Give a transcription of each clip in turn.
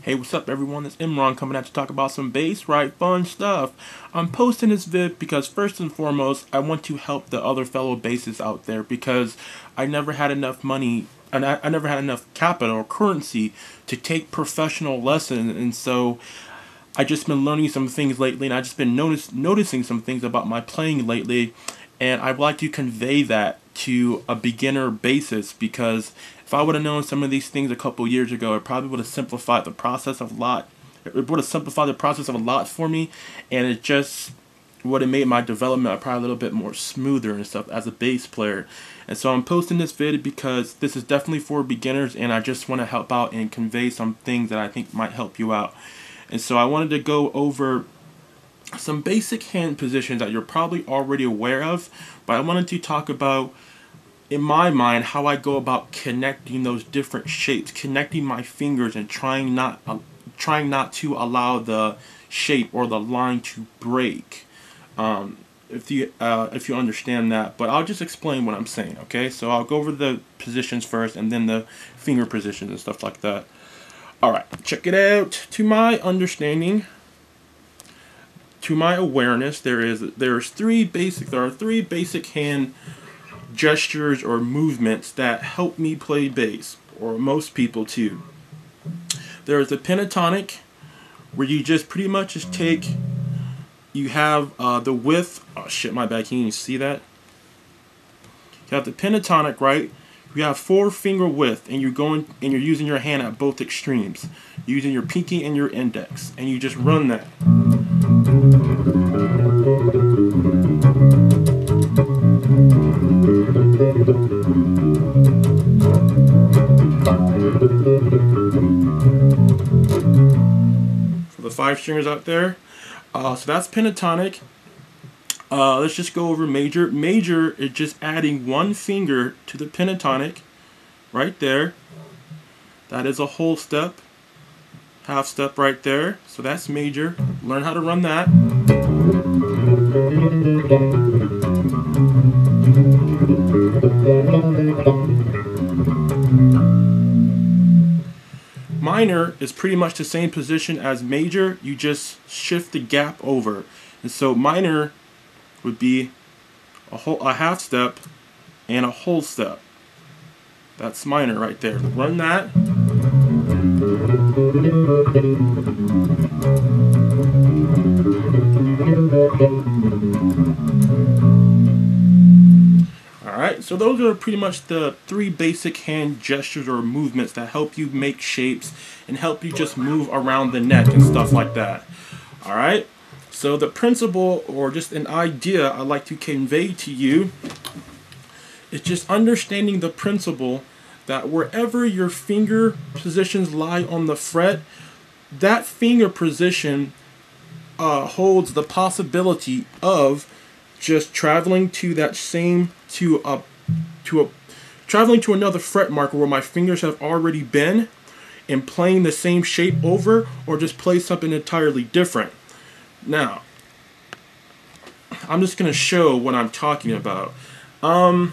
Hey, what's up everyone? It's Imran coming out to talk about some bass, right? Fun stuff. I'm posting this vid because first and foremost, I want to help the other fellow bassists out there because I never had enough money and I never had enough capital or currency to take professional lessons, and so I just been learning some things lately, and I just been noticing some things about my playing lately, and I'd like to convey that to a beginner bassist because if I would have known some of these things a couple years ago, it probably would have simplified the process of a lot. It would have simplified the process of a lot for me, and it just would have made my development probably a little bit more smoother and stuff as a bass player. And so I'm posting this video because this is definitely for beginners, and I just want to help out and convey some things that I think might help you out. And so I wanted to go over some basic hand positions that you're probably already aware of, but I wanted to talk about, in my mind, how I go about connecting those different shapes, connecting my fingers and trying not to allow the shape or the line to break. If you understand that, but I'll just explain what I'm saying. Okay, so I'll go over the positions first, and then the finger positions and stuff like that. All right, check it out. To my understanding, to my awareness, there are three basic hand gestures or movements that help me play bass, or most people too. There is the pentatonic, where you just pretty much just take. You have the width. Oh shit, my bad. Can you see that? You have the pentatonic, right? You have 4-finger width, and you're using your hand at both extremes, using your pinky and your index, and you just run that. For the 5 stringers out there, so that's pentatonic. Let's just go over major. Major is just adding 1 finger to the pentatonic, right there. That is a whole step, half step right there. So that's major. Learn how to run that. Minor is pretty much the same position as major. You just shift the gap over, and so minor would be a half step and a whole step. That's minor right there. Run that. Alright, so those are pretty much the 3 basic hand gestures or movements that help you make shapes and help you just move around the neck and stuff like that. Alright? So the principle, or just an idea I'd like to convey to you, is just understanding the principle that wherever your finger positions lie on the fret, that finger position holds the possibility of just traveling to that same traveling to another fret marker where my fingers have already been and playing the same shape over, or just play something entirely different. Now, I'm just going to show what I'm talking about. I'm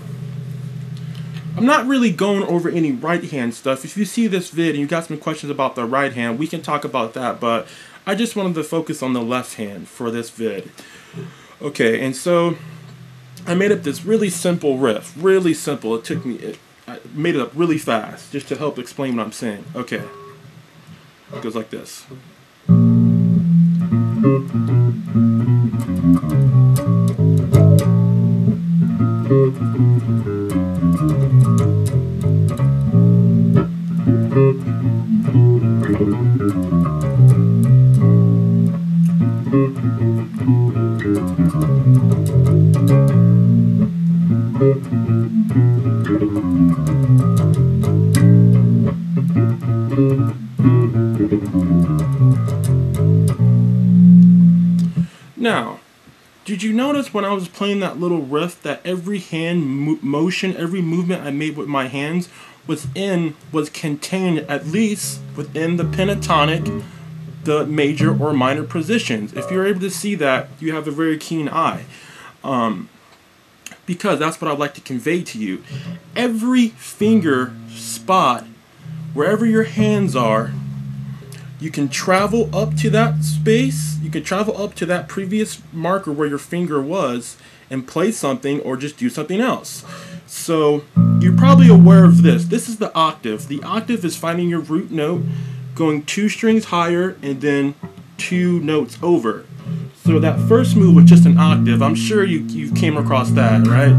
not really going over any right hand stuff. If you see this vid and you got some questions about the right hand, we can talk about that, but I just wanted to focus on the left hand for this vid. Okay, and so I made up this really simple riff. Really simple. I made it up really fast just to help explain what I'm saying. Okay. It goes like this. Now, did you notice when I was playing that little riff that every hand motion, every movement I made with my hands was contained at least within the pentatonic, the major or minor positions? If you're able to see that, you have a very keen eye. Because that's what I'd like to convey to you. Every finger spot, wherever your hands are, you can travel up to that space, you can travel up to that previous marker where your finger was and play something or just do something else. So you're probably aware of this. This is the octave. The octave is finding your root note, going 2 strings higher, and then 2 notes over. So that first move was just an octave. I'm sure you came across that, right?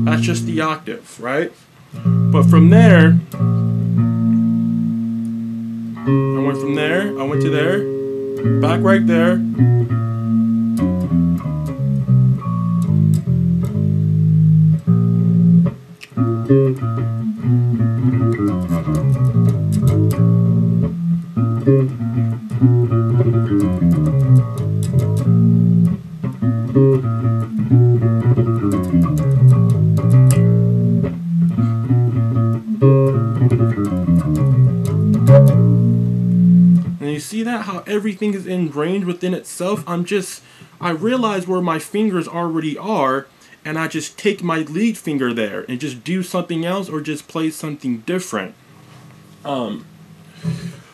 That's just the octave, right? But from there, I went from there, I went to there, back right there. And you see that, how everything is in range within itself? I realize where my fingers already are, and I just take my lead finger there and just do something else or just play something different.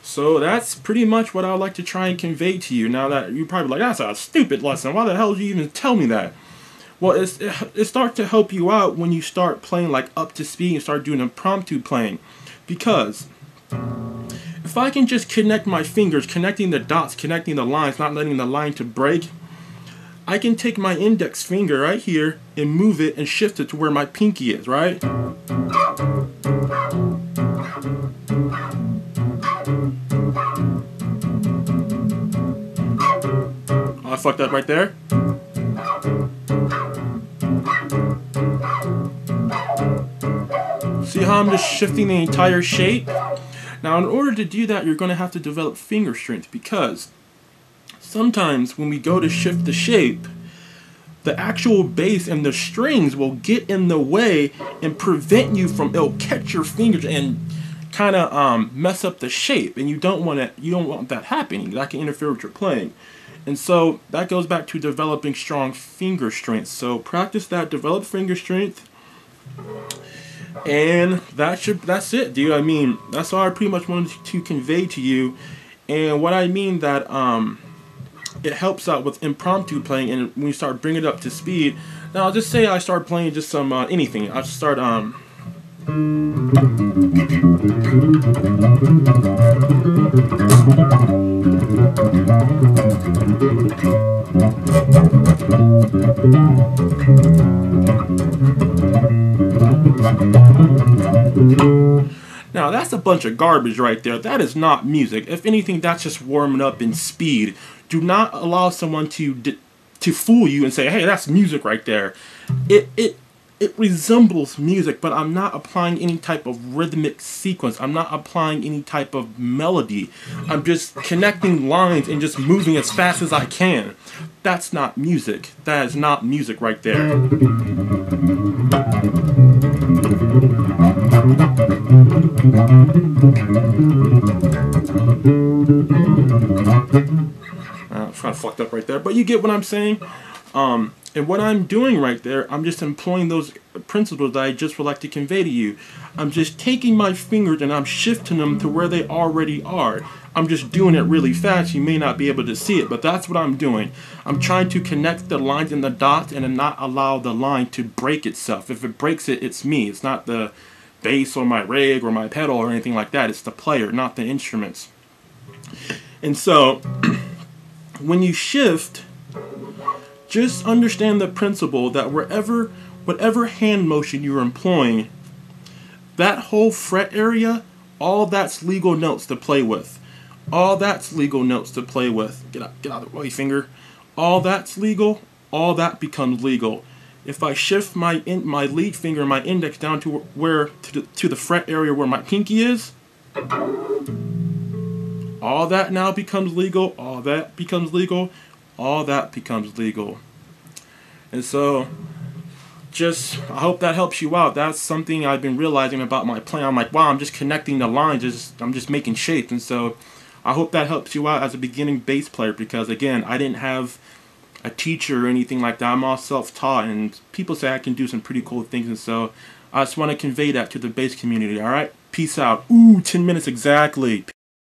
So that's pretty much what I would like to try and convey to you. Now that you're probably like, that's a stupid lesson. Why the hell did you even tell me that? Well, it starts to help you out when you start playing like up to speed and start doing impromptu playing. Because if I can just connect my fingers, connecting the dots, connecting the lines, not letting the line to break, I can take my index finger right here and move it and shift it to where my pinky is, right? Oh, I fucked up right there. See how I'm just shifting the entire shape? Now, in order to do that, you're going to have to develop finger strength, because sometimes when we go to shift the shape, the actual bass and the strings will get in the way and prevent you from, it'll catch your fingers and kind of mess up the shape, and you don't want that happening. That can interfere with your playing. And so that goes back to developing strong finger strength. So practice that, develop finger strength. And that's it, dude. I mean, that's all I pretty much wanted to convey to you. And what I mean that it helps out with impromptu playing, and when you start bringing it up to speed. Now, I'll just say I start playing just some anything. I just start Now that's a bunch of garbage right there. That is not music. If anything, that's just warming up in speed. Do not allow someone to fool you and say, "Hey, that's music right there." It resembles music, but I'm not applying any type of rhythmic sequence. I'm not applying any type of melody. I'm just connecting lines and just moving as fast as I can. That's not music. That is not music right there. Kind of fucked up right there, but you get what I'm saying. And what I'm doing right there, I'm just employing those principles that I just would like to convey to you. I'm just taking my fingers and I'm shifting them to where they already are. I'm just doing it really fast. You may not be able to see it, but that's what I'm doing. I'm trying to connect the lines and the dots and then not allow the line to break itself. If it breaks it, it's me. It's not the bass or my rig or my pedal or anything like that. It's the player, not the instruments. And so when you shift, just understand the principle that whatever hand motion you're employing, that whole fret area, all that's legal notes to play with. All that's legal notes to play with. Get out of the way, finger. All that's legal, all that becomes legal. If I shift my lead finger, my index down to the fret area where my pinky is, all that now becomes legal, all that becomes legal, all that becomes legal. And so I hope that helps you out. That's something I've been realizing about my playing. I'm like, wow, I'm just connecting the lines, I'm just making shapes. And so I hope that helps you out as a beginning bass player, because again, I didn't have a teacher or anything like that. I'm all self-taught, and people say I can do some pretty cool things, and so I just want to convey that to the bass community. All right, Peace out. Ooh, 10 minutes exactly.